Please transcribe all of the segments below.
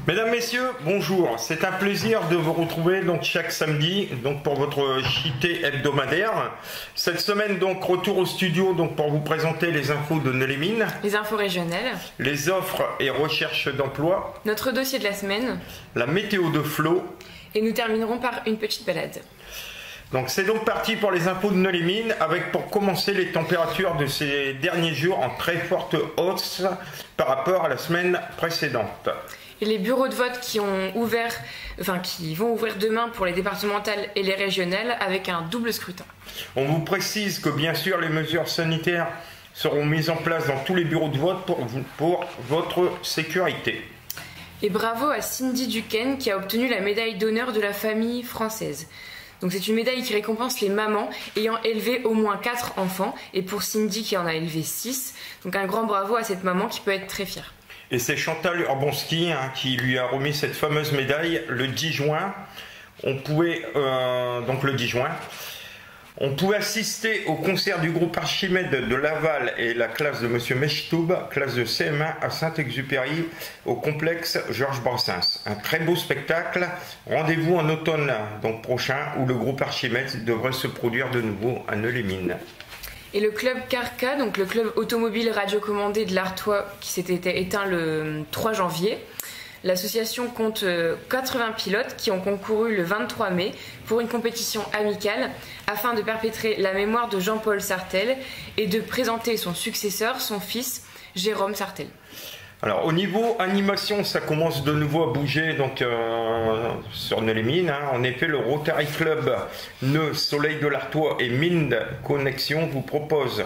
Mesdames, Messieurs, bonjour. C'est un plaisir de vous retrouver donc chaque samedi donc pour votre JT hebdomadaire. Cette semaine donc retour au studio donc pour vous présenter les infos de Nœux-les-Mines, les infos régionales, les offres et recherches d'emploi, notre dossier de la semaine, la météo de Flo et nous terminerons par une petite balade. Donc c'est donc parti pour les infos de Nœux-les-Mines avec pour commencer les températures de ces derniers jours en très forte hausse par rapport à la semaine précédente. Et les bureaux de vote qui vont ouvrir demain pour les départementales et les régionales avec un double scrutin. On vous précise que bien sûr les mesures sanitaires seront mises en place dans tous les bureaux de vote pour votre sécurité. Et bravo à Cindy Duquesne qui a obtenu la médaille d'honneur de la famille française. Donc c'est une médaille qui récompense les mamans ayant élevé au moins 4 enfants. Et pour Cindy qui en a élevé 6, donc un grand bravo à cette maman qui peut être très fière. Et c'est Chantal Urbonski qui lui a remis cette fameuse médaille le 10 juin. On pouvait assister au concert du groupe Archimède de Laval et la classe de Monsieur Mechtoub, classe de CM1 à Saint-Exupéry, au complexe Georges Brassens. Un très beau spectacle. Rendez-vous en automne donc prochain où le groupe Archimède devrait se produire de nouveau à Nœux-les-Mines. Et le club Carca, donc le club automobile radiocommandé de l'Artois qui s'était éteint le 3 janvier. L'association compte 80 pilotes qui ont concouru le 23 mai pour une compétition amicale afin de perpétrer la mémoire de Jean-Paul Sartel et de présenter son successeur, son fils Jérôme Sartel. Alors au niveau animation, ça commence de nouveau à bouger donc sur Nœux-les-Mines. En effet, le Rotary Club Nœux, Soleil de l'Artois et Mines Connexion vous propose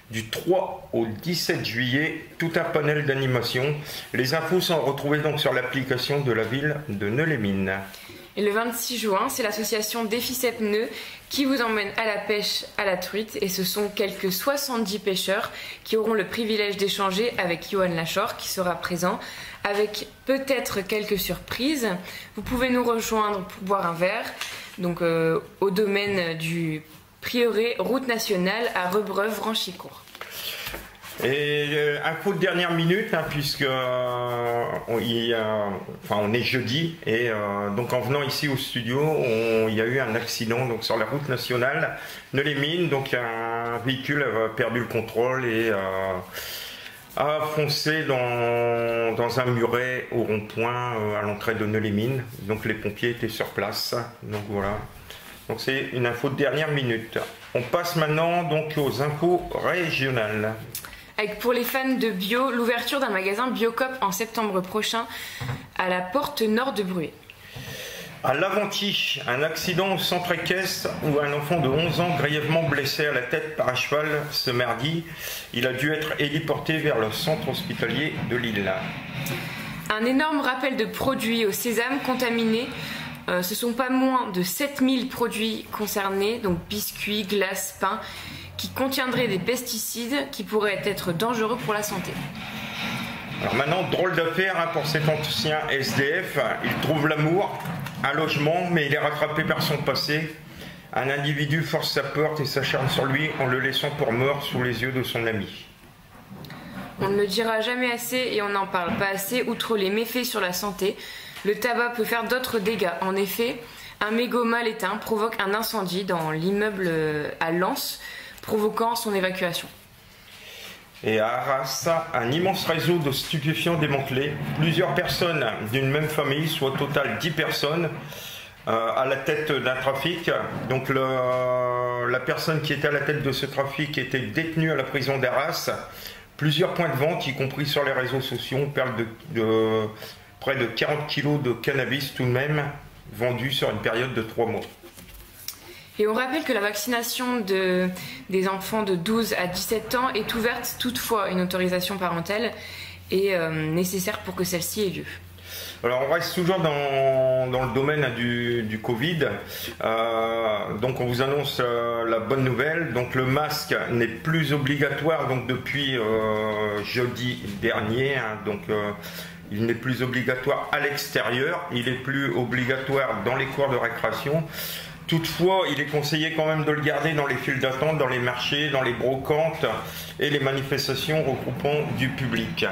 du 3 au 17 juillet tout un panel d'animation. Les infos sont retrouvées donc sur l'application de la ville de Nœux-les-Mines. Et le 26 juin, c'est l'association Défi 7 Nœux qui vous emmène à la pêche à la truite. Et ce sont quelques 70 pêcheurs qui auront le privilège d'échanger avec Johan Lachor qui sera présent avec peut-être quelques surprises. Vous pouvez nous rejoindre pour boire un verre donc, au domaine du Prieuré, route nationale à Rebreuve-Ranchicourt. Et info de dernière minute, puisque on est jeudi, et donc en venant ici au studio, il y a eu un accident donc, sur la route nationale Nœux-les-Mines, donc un véhicule a perdu le contrôle et a foncé dans un muret au rond-point à l'entrée de Nœux-les-Mines. Donc les pompiers étaient sur place, donc voilà. Donc c'est une info de dernière minute. On passe maintenant donc aux infos régionales. Avec pour les fans de bio, l'ouverture d'un magasin Biocop en septembre prochain à la porte nord de Bruay. À l'Aventie, un accident au centre équestre où un enfant de 11 ans grièvement blessé à la tête par un cheval ce mardi. Il a dû être héliporté vers le centre hospitalier de Lille. Un énorme rappel de produits au sésame contaminés. Ce sont pas moins de 7000 produits concernés, donc biscuits, glaces, pain, qui contiendraient des pesticides qui pourraient être dangereux pour la santé. Alors maintenant, drôle d'affaire pour cet ancien SDF. Il trouve l'amour, un logement, mais il est rattrapé par son passé. Un individu force sa porte et s'acharne sur lui en le laissant pour mort sous les yeux de son ami. On ne le dira jamais assez et on n'en parle pas assez, outre les méfaits sur la santé. Le tabac peut faire d'autres dégâts. En effet, un mégot mal éteint provoque un incendie dans l'immeuble à Lens, provoquant son évacuation. Et à Arras, un immense réseau de stupéfiants démantelé. Plusieurs personnes d'une même famille, soit au total 10 personnes, à la tête d'un trafic. Donc la personne qui était à la tête de ce trafic était détenue à la prison d'Arras. Plusieurs points de vente, y compris sur les réseaux sociaux, on parle de près de 40 kilos de cannabis tout de même, vendus sur une période de 3 mois. Et on rappelle que la vaccination des enfants de 12 à 17 ans est ouverte, toutefois une autorisation parentale est nécessaire pour que celle-ci ait lieu. Alors on reste toujours dans le domaine du Covid. Donc on vous annonce la bonne nouvelle. Donc le masque n'est plus obligatoire donc depuis jeudi dernier. Il n'est plus obligatoire à l'extérieur. Il est plus obligatoire dans les cours de récréation. Toutefois, il est conseillé quand même de le garder dans les files d'attente, dans les marchés, dans les brocantes et les manifestations regroupant du public.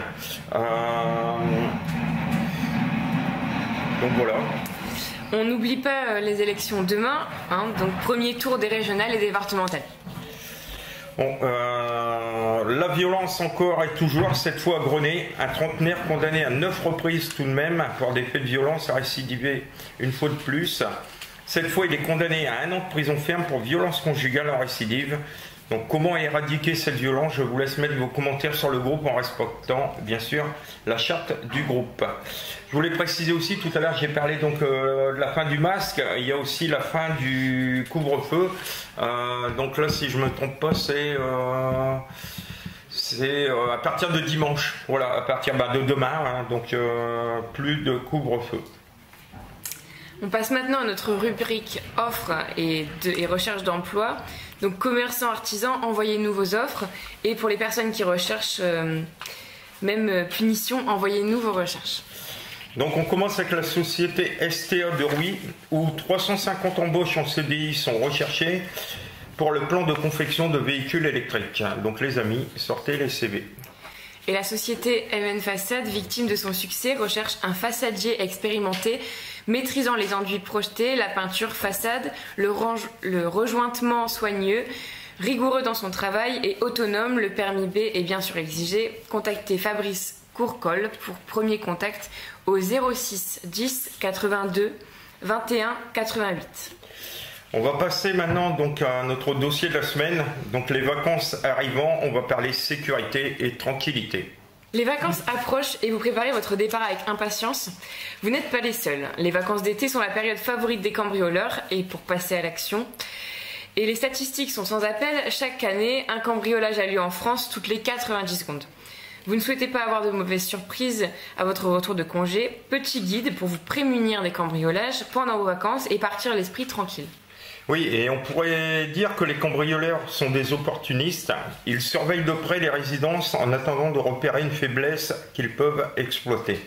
Donc voilà. On n'oublie pas les élections demain, hein, donc premier tour des régionales et départementales. Bon, la violence encore et toujours, cette fois à Grenay, un trentenaire condamné à 9 reprises tout de même pour des faits de violence a récidivé une fois de plus. Cette fois, il est condamné à 1 an de prison ferme pour violence conjugale en récidive. Donc comment éradiquer cette violence? Je vous laisse mettre vos commentaires sur le groupe en respectant bien sûr la charte du groupe. Je voulais préciser aussi, tout à l'heure j'ai parlé donc de la fin du masque, il y a aussi la fin du couvre-feu. Donc là si je ne me trompe pas c'est à partir de dimanche, voilà, à partir de demain, hein, donc plus de couvre-feu. On passe maintenant à notre rubrique offres et recherche d'emploi. Donc commerçants, artisans, envoyez-nous vos offres. Et pour les personnes qui recherchent, même punition, envoyez-nous vos recherches. Donc on commence avec la société STA de Rouy, où 350 embauches en CDI sont recherchées pour le plan de confection de véhicules électriques. Donc les amis, sortez les CV. Et la société MN Façade, victime de son succès, recherche un façadier expérimenté, maîtrisant les enduits projetés, la peinture façade, le rejointement soigneux, rigoureux dans son travail et autonome. Le permis B est bien sûr exigé. Contactez Fabrice Courcol pour premier contact au 06 10 82 21 88. On va passer maintenant donc à notre dossier de la semaine. Donc les vacances arrivant, on va parler sécurité et tranquillité. Les vacances approchent et vous préparez votre départ avec impatience. Vous n'êtes pas les seuls. Les vacances d'été sont la période favorite des cambrioleurs et pour passer à l'action. Et les statistiques sont sans appel. Chaque année, un cambriolage a lieu en France toutes les 90 secondes. Vous ne souhaitez pas avoir de mauvaises surprises à votre retour de congé? Petit guide pour vous prémunir des cambriolages pendant vos vacances et partir l'esprit tranquille. Oui, et on pourrait dire que les cambrioleurs sont des opportunistes. Ils surveillent de près les résidences en attendant de repérer une faiblesse qu'ils peuvent exploiter.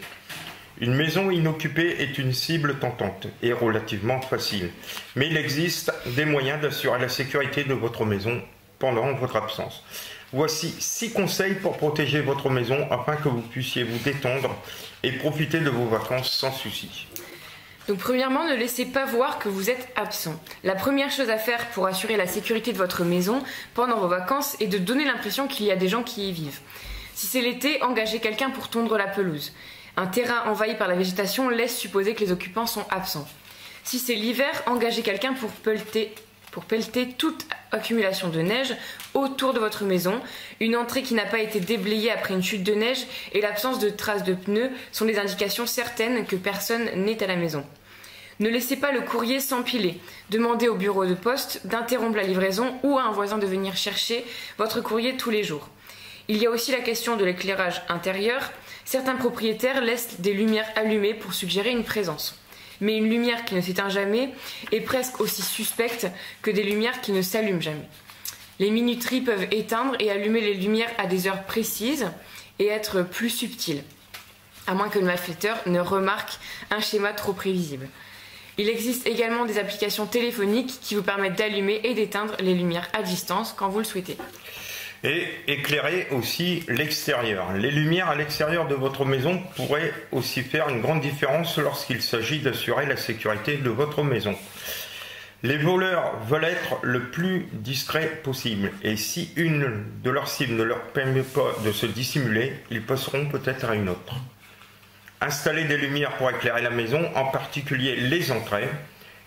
Une maison inoccupée est une cible tentante et relativement facile. Mais il existe des moyens d'assurer la sécurité de votre maison pendant votre absence. Voici 6 conseils pour protéger votre maison afin que vous puissiez vous détendre et profiter de vos vacances sans souci. Donc premièrement, ne laissez pas voir que vous êtes absent. La première chose à faire pour assurer la sécurité de votre maison pendant vos vacances est de donner l'impression qu'il y a des gens qui y vivent. Si c'est l'été, engagez quelqu'un pour tondre la pelouse. Un terrain envahi par la végétation laisse supposer que les occupants sont absents. Si c'est l'hiver, engagez quelqu'un pour pelleter toute accumulation de neige autour de votre maison. Une entrée qui n'a pas été déblayée après une chute de neige et l'absence de traces de pneus sont des indications certaines que personne n'est à la maison. Ne laissez pas le courrier s'empiler. Demandez au bureau de poste d'interrompre la livraison ou à un voisin de venir chercher votre courrier tous les jours. Il y a aussi la question de l'éclairage intérieur. Certains propriétaires laissent des lumières allumées pour suggérer une présence. Mais une lumière qui ne s'éteint jamais est presque aussi suspecte que des lumières qui ne s'allument jamais. Les minuteries peuvent éteindre et allumer les lumières à des heures précises et être plus subtiles, à moins que le malfaiteur ne remarque un schéma trop prévisible. Il existe également des applications téléphoniques qui vous permettent d'allumer et d'éteindre les lumières à distance quand vous le souhaitez. Et éclairer aussi l'extérieur. Les lumières à l'extérieur de votre maison pourraient aussi faire une grande différence lorsqu'il s'agit d'assurer la sécurité de votre maison. Les voleurs veulent être le plus discrets possible et si une de leurs cibles ne leur permet pas de se dissimuler, ils passeront peut-être à une autre. Installez des lumières pour éclairer la maison, en particulier les entrées.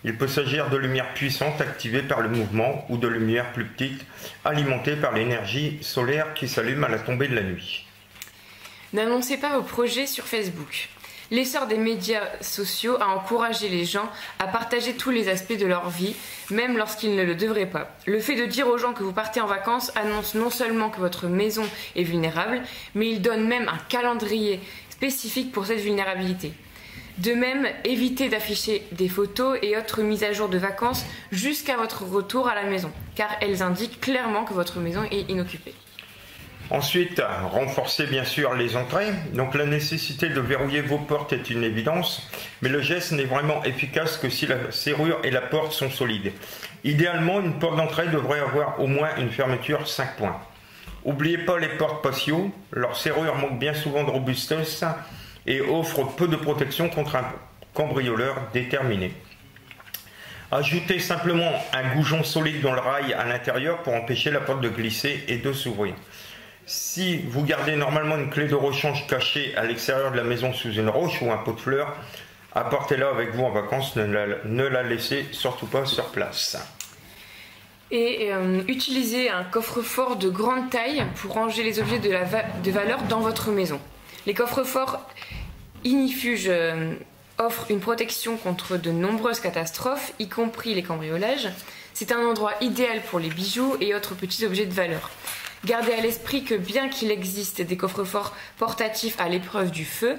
Il peut s'agir de lumières puissantes activées par le mouvement ou de lumières plus petites alimentées par l'énergie solaire qui s'allume à la tombée de la nuit. N'annoncez pas vos projets sur Facebook. L'essor des médias sociaux a encouragé les gens à partager tous les aspects de leur vie, même lorsqu'ils ne le devraient pas. Le fait de dire aux gens que vous partez en vacances annonce non seulement que votre maison est vulnérable, mais il donne même un calendrier spécifique pour cette vulnérabilité. De même, évitez d'afficher des photos et autres mises à jour de vacances jusqu'à votre retour à la maison, car elles indiquent clairement que votre maison est inoccupée. Ensuite, renforcez bien sûr les entrées. Donc la nécessité de verrouiller vos portes est une évidence, mais le geste n'est vraiment efficace que si la serrure et la porte sont solides. Idéalement, une porte d'entrée devrait avoir au moins une fermeture 5 points. N'oubliez pas les portes patio, leur serrure manque bien souvent de robustesse et offre peu de protection contre cambrioleur déterminé. Ajoutez simplement un goujon solide dans le rail à l'intérieur pour empêcher la porte de glisser et de s'ouvrir. Si vous gardez normalement une clé de rechange cachée à l'extérieur de la maison sous une roche ou un pot de fleurs, apportez-la avec vous en vacances, ne la laissez surtout pas sur place. Et utilisez un coffre-fort de grande taille pour ranger les objets de valeur dans votre maison. Les coffres-forts ignifuges offrent une protection contre de nombreuses catastrophes, y compris les cambriolages. C'est un endroit idéal pour les bijoux et autres petits objets de valeur. Gardez à l'esprit que bien qu'il existe des coffres-forts portatifs à l'épreuve du feu,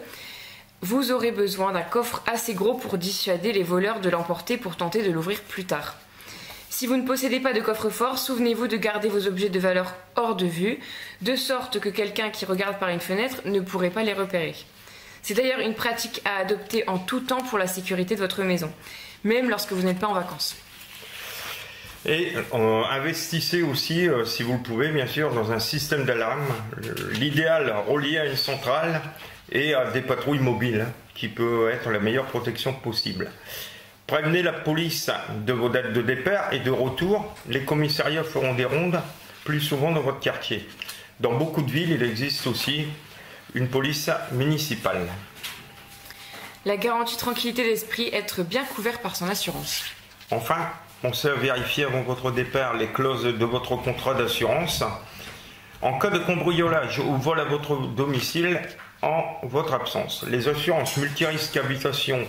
vous aurez besoin d'un coffre assez gros pour dissuader les voleurs de l'emporter pour tenter de l'ouvrir plus tard. Si vous ne possédez pas de coffre-fort, souvenez-vous de garder vos objets de valeur hors de vue, de sorte que quelqu'un qui regarde par une fenêtre ne pourrait pas les repérer. C'est d'ailleurs une pratique à adopter en tout temps pour la sécurité de votre maison, même lorsque vous n'êtes pas en vacances. Et investissez aussi, si vous le pouvez, bien sûr, dans un système d'alarme, l'idéal relié à une centrale et à des patrouilles mobiles, qui peut être la meilleure protection possible. Prévenez la police de vos dates de départ et de retour. Les commissariats feront des rondes plus souvent dans votre quartier. Dans beaucoup de villes, il existe aussi une police municipale. La garantie tranquillité d'esprit, être bien couvert par son assurance. Enfin, pensez à vérifier avant votre départ les clauses de votre contrat d'assurance. En cas de cambriolage ou vol à votre domicile, en votre absence, les assurances multirisques habitation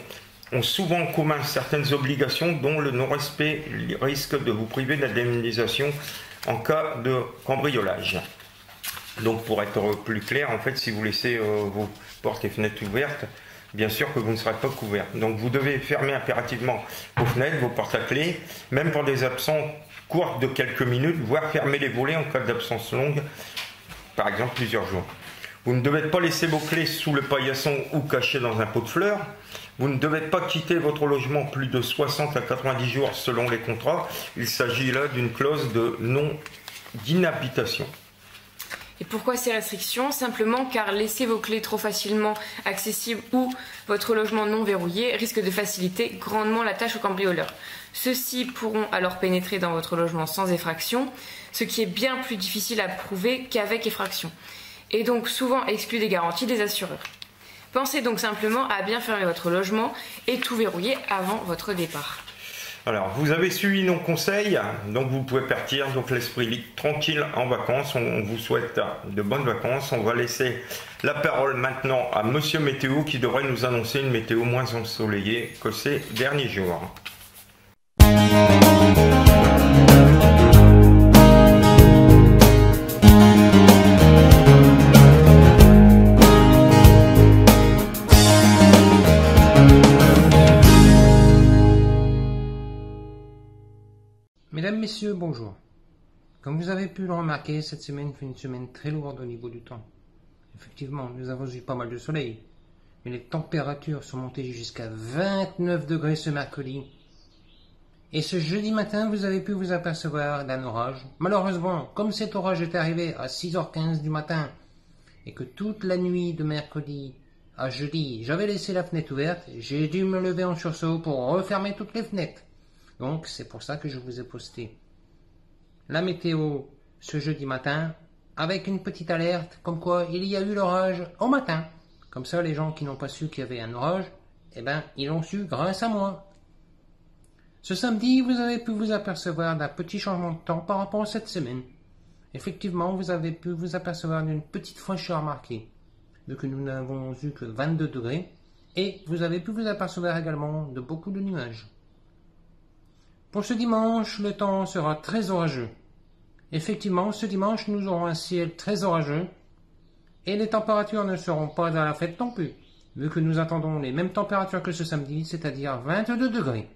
ont souvent en commun certaines obligations dont le non-respect risque de vous priver d'indemnisation en cas de cambriolage. Donc pour être plus clair, en fait, si vous laissez vos portes et fenêtres ouvertes, bien sûr que vous ne serez pas couvert. Donc vous devez fermer impérativement vos fenêtres, vos portes à clé, même pour des absences courtes de quelques minutes, voire fermer les volets en cas d'absence longue, par exemple plusieurs jours. Vous ne devez pas laisser vos clés sous le paillasson ou cachées dans un pot de fleurs. Vous ne devez pas quitter votre logement plus de 60 à 90 jours selon les contrats. Il s'agit là d'une clause d'inhabitation. Et pourquoi ces restrictions? Simplement car laisser vos clés trop facilement accessibles ou votre logement non verrouillé risque de faciliter grandement la tâche aux cambrioleurs. Ceux-ci pourront alors pénétrer dans votre logement sans effraction, ce qui est bien plus difficile à prouver qu'avec effraction, et donc souvent exclu des garanties des assureurs. Pensez donc simplement à bien fermer votre logement et tout verrouiller avant votre départ. Alors, vous avez suivi nos conseils, donc vous pouvez partir, donc l'esprit tranquille en vacances. On vous souhaite de bonnes vacances. On va laisser la parole maintenant à Monsieur Météo qui devrait nous annoncer une météo moins ensoleillée que ces derniers jours. Mesdames, Messieurs, bonjour. Comme vous avez pu le remarquer, cette semaine fut une semaine très lourde au niveau du temps. Effectivement, nous avons eu pas mal de soleil, mais les températures sont montées jusqu'à 29 degrés ce mercredi. Et ce jeudi matin, vous avez pu vous apercevoir d'un orage. Malheureusement, comme cet orage est arrivé à 6h15 du matin, et que toute la nuit de mercredi à jeudi, j'avais laissé la fenêtre ouverte, j'ai dû me lever en sursaut pour refermer toutes les fenêtres. Donc, c'est pour ça que je vous ai posté la météo ce jeudi matin, avec une petite alerte, comme quoi il y a eu l'orage au matin. Comme ça, les gens qui n'ont pas su qu'il y avait un orage, eh ben, ils l'ont su grâce à moi. Ce samedi, vous avez pu vous apercevoir d'un petit changement de temps par rapport à cette semaine. Effectivement, vous avez pu vous apercevoir d'une petite fraîcheur marquée, vu que nous n'avons eu que 22 degrés, et vous avez pu vous apercevoir également de beaucoup de nuages. Pour ce dimanche, le temps sera très orageux. Effectivement, ce dimanche, nous aurons un ciel très orageux et les températures ne seront pas à la fête non plus, vu que nous attendons les mêmes températures que ce samedi, c'est-à-dire 22 degrés.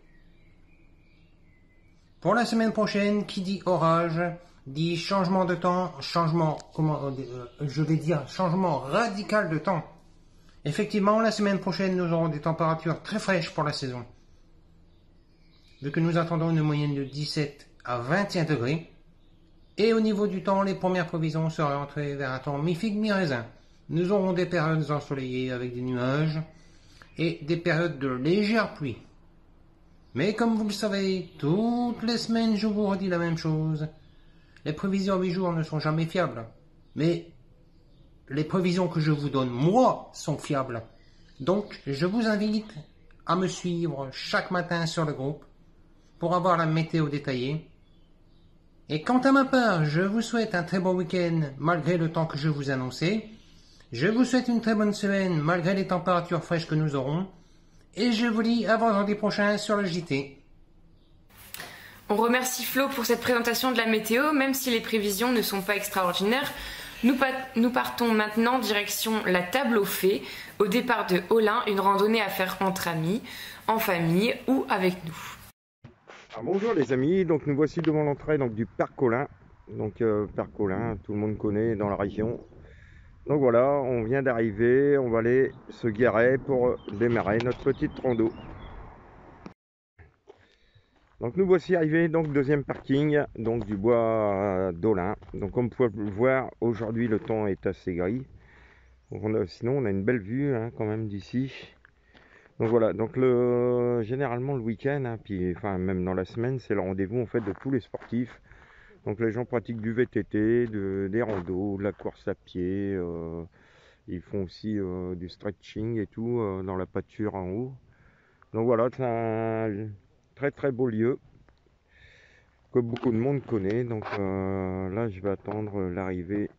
Pour la semaine prochaine, qui dit orage, dit changement de temps, changement radical de temps. Effectivement, la semaine prochaine, nous aurons des températures très fraîches pour la saison. Vu que nous attendons une moyenne de 17 à 21 degrés. Et au niveau du temps, les premières prévisions seraient entrées vers un temps mi-figue, mi-raisin. Nous aurons des périodes ensoleillées avec des nuages, et des périodes de légère pluie. Mais comme vous le savez, toutes les semaines je vous redis la même chose. Les prévisions à 8 jours ne sont jamais fiables. Mais les prévisions que je vous donne, moi, sont fiables. Donc, je vous invite à me suivre chaque matin sur le groupe pour avoir la météo détaillée. Et quant à ma part, je vous souhaite un très bon week-end malgré le temps que je vous annonçais. Je vous souhaite une très bonne semaine malgré les températures fraîches que nous aurons. Et je vous dis à vendredi prochain sur le JT. On remercie Flo pour cette présentation de la météo, même si les prévisions ne sont pas extraordinaires. Nous partons maintenant direction la table aux fées, au départ de Olin, une randonnée à faire entre amis, en famille ou avec nous. Alors bonjour les amis, donc nous voici devant l'entrée du parc Olin. Donc parc Olin, tout le monde connaît dans la région. Donc voilà, on vient d'arriver, on va aller se garer pour démarrer notre petite rando. Donc nous voici arrivés, deuxième parking, du bois d'Olin. Donc comme vous pouvez le voir, aujourd'hui le temps est assez gris. Sinon on a une belle vue quand même d'ici. Donc voilà, généralement le week-end, puis même dans la semaine, c'est le rendez-vous en fait de tous les sportifs. Donc les gens pratiquent du VTT, des randos, de la course à pied. Ils font aussi du stretching et tout dans la pâture en haut. Donc voilà, c'est un très très beau lieu que beaucoup de monde connaît. Donc là je vais attendre l'arrivée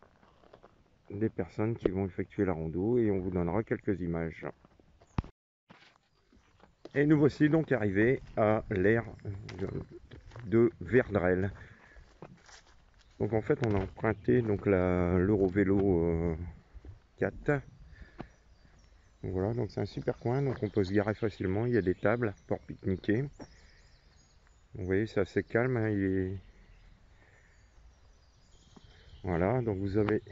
des personnes qui vont effectuer la rando et on vous donnera quelques images. Et nous voici donc arrivés à l'aire de Verdrel. Donc en fait on a emprunté l'Eurovélo 4. Donc voilà, donc c'est un super coin, donc on peut se garer facilement, il y a des tables pour pique-niquer. Vous voyez, c'est assez calme, Voilà, donc vous avez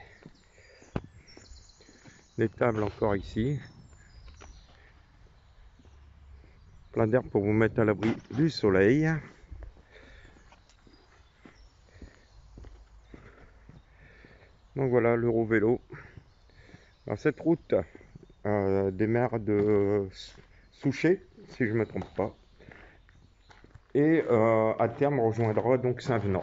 les tables encore ici. Plein d'herbe pour vous mettre à l'abri du soleil. Donc voilà, l'Eurovélo. Alors cette route démarre de Souchet, si je ne me trompe pas. Et à terme rejoindra donc Saint-Venant.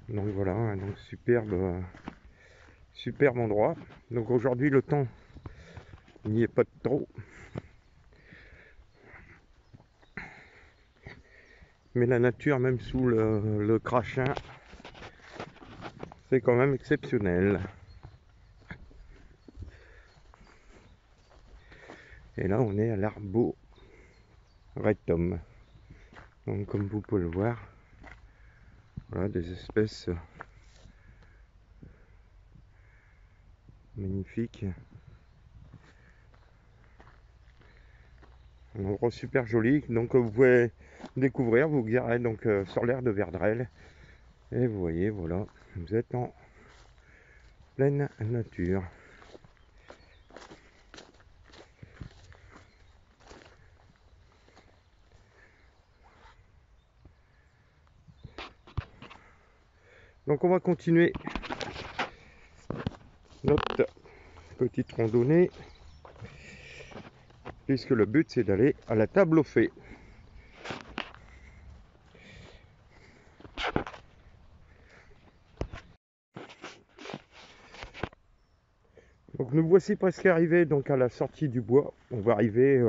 Donc voilà, superbe endroit. Donc aujourd'hui le temps n'y est pas trop. Mais la nature, même sous le crachin, c'est quand même exceptionnel. Et là, on est à l'Arboretum. Donc, comme vous pouvez le voir, voilà des espèces magnifiques. Un endroit super joli. Donc, vous pouvez découvrir, vous garez sur l'aire de Verdrel. Et vous voyez, voilà, vous êtes en pleine nature. Donc on va continuer notre petite randonnée puisque le but c'est d'aller à la table aux fées. Donc nous voici presque arrivés à la sortie du bois. On va arriver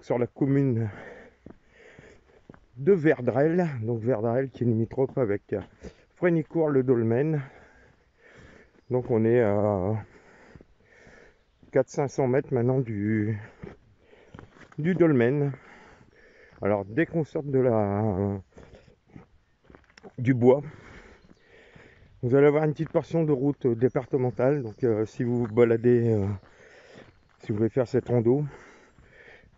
sur la commune de Verdrel, donc Verdrel qui est limitrophe avec Frénicourt-le-Dolmen. Donc on est à 400-500 mètres maintenant du dolmen. Alors dès qu'on sort du bois, vous allez avoir une petite portion de route départementale. Donc si vous vous baladez, si vous voulez faire cette rando,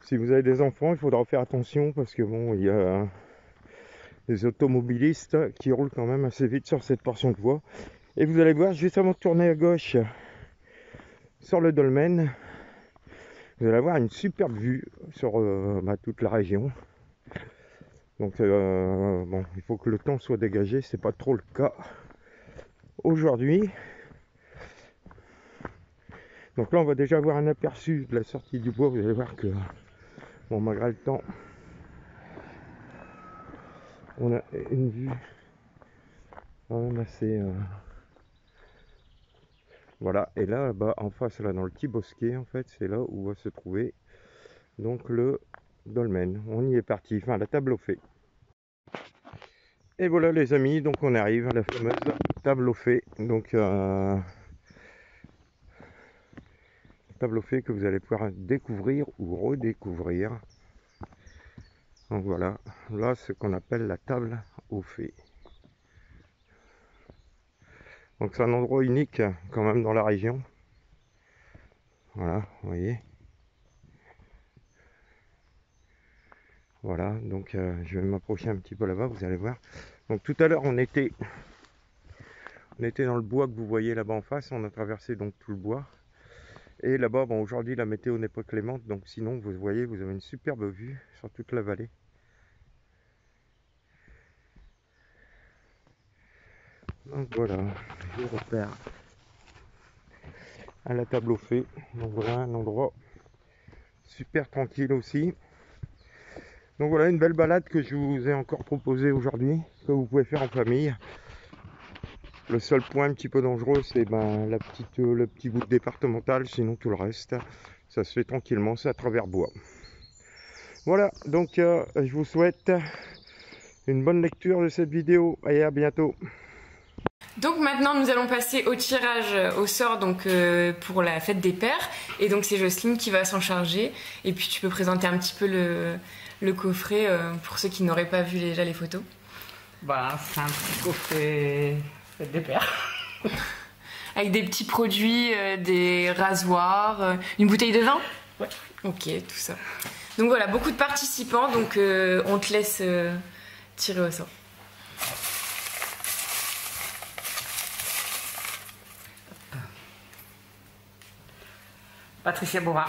si vous avez des enfants, il faudra faire attention parce que bon, il y a des automobilistes qui roulent quand même assez vite sur cette portion de voie. Et vous allez voir, juste avant de tourner à gauche sur le dolmen, Vous allez avoir une superbe vue sur toute la région. Donc bon, il faut que le temps soit dégagé, c'est pas trop le cas aujourd'hui. Donc là on va déjà avoir un aperçu de la sortie du bois. Vous allez voir que bon, malgré le temps, on a une vue quand même assez voilà. Et là bas en face, là dans le petit bosquet, en fait c'est là où va se trouver donc le dolmen. On y est parti, enfin la table au fait. Et voilà les amis, donc on arrive à la fameuse table au fait. Donc table au fait que vous allez pouvoir découvrir ou redécouvrir. Donc voilà, là ce qu'on appelle la table au fait. Donc c'est un endroit unique quand même dans la région. Voilà, vous voyez. Voilà, donc je vais m'approcher un petit peu là-bas, vous allez voir. Donc tout à l'heure on était dans le bois que vous voyez là-bas en face, on a traversé donc tout le bois. Et là-bas, bon, aujourd'hui la météo n'est pas clémente, donc sinon vous voyez, vous avez une superbe vue sur toute la vallée. Donc voilà, je repère à la table au fait. Donc voilà un endroit super tranquille aussi. Donc voilà une belle balade que je vous ai encore proposée aujourd'hui, que vous pouvez faire en famille. Le seul point un petit peu dangereux, c'est le petit bout de départemental, sinon tout le reste, ça se fait tranquillement, c'est à travers bois. Voilà, donc je vous souhaite une bonne lecture de cette vidéo et à bientôt. Donc maintenant nous allons passer au tirage au sort donc, pour la fête des pères. Et donc c'est Jocelyne qui va s'en charger. Et puis tu peux présenter un petit peu le coffret pour ceux qui n'auraient pas vu déjà les photos. Bah, c'est un petit coffret fête des pères. Avec des petits produits, des rasoirs, une bouteille de vin. Ouais. Ok, tout ça. Donc voilà, beaucoup de participants, donc on te laisse tirer au sort. Patricia Bovin.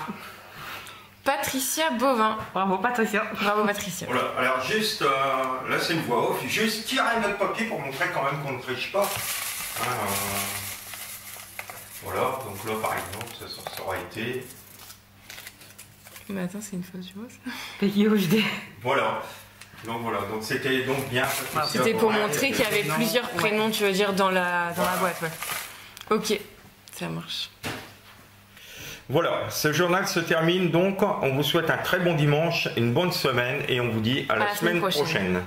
Patricia Bovin. Bravo Patricia. Bravo Patricia. Voilà, alors juste, là c'est une voix off, juste tirer notre papier pour montrer quand même qu'on ne triche pas. Voilà, donc là par exemple, ça aura été... Mais attends, c'est une fausse voix ça. Peggy HD. Voilà, donc c'était donc bien. C'était pour montrer qu'il y avait plusieurs prénoms, tu veux dire, dans la boîte, ouais. Ok, ça marche. Voilà, ce journal se termine donc. On vous souhaite un très bon dimanche, une bonne semaine et on vous dit à la semaine prochaine.